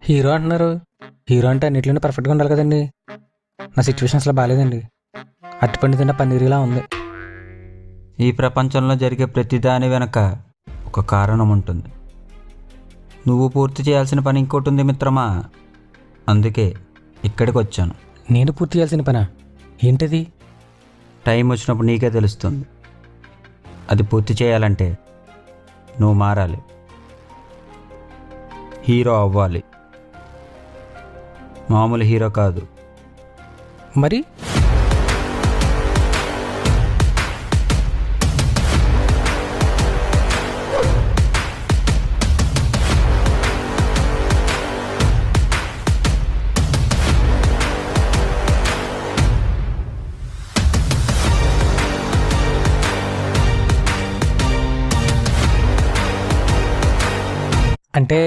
Hero అంటున్నారు. Hero అంటే అన్నింటిలోనే పర్ఫెక్ట్గా ఉండాలి కదండి. నా సిచ్యువేషన్ అసలు బాగాలేదండి. అరటిపండు తిన్న పన్నీరులా ఉంది. ఈ ప్రపంచంలో జరిగే ప్రతిదాని వెనక ఒక కారణం ఉంటుంది. నువ్వు పూర్తి చేయాల్సిన పని ఇంకోటి ఉంది మిత్రమా. అందుకే ఇక్కడికి వచ్చాను. నేను పూర్తి చేయాల్సిన పనా? ఏంటది? టైం వచ్చినప్పుడు నీకే తెలుస్తుంది. అది పూర్తి చేయాలంటే నువ్వు మారాలి, హీరో అవ్వాలి. మామూలు హీరో కాదు. మరి అంటే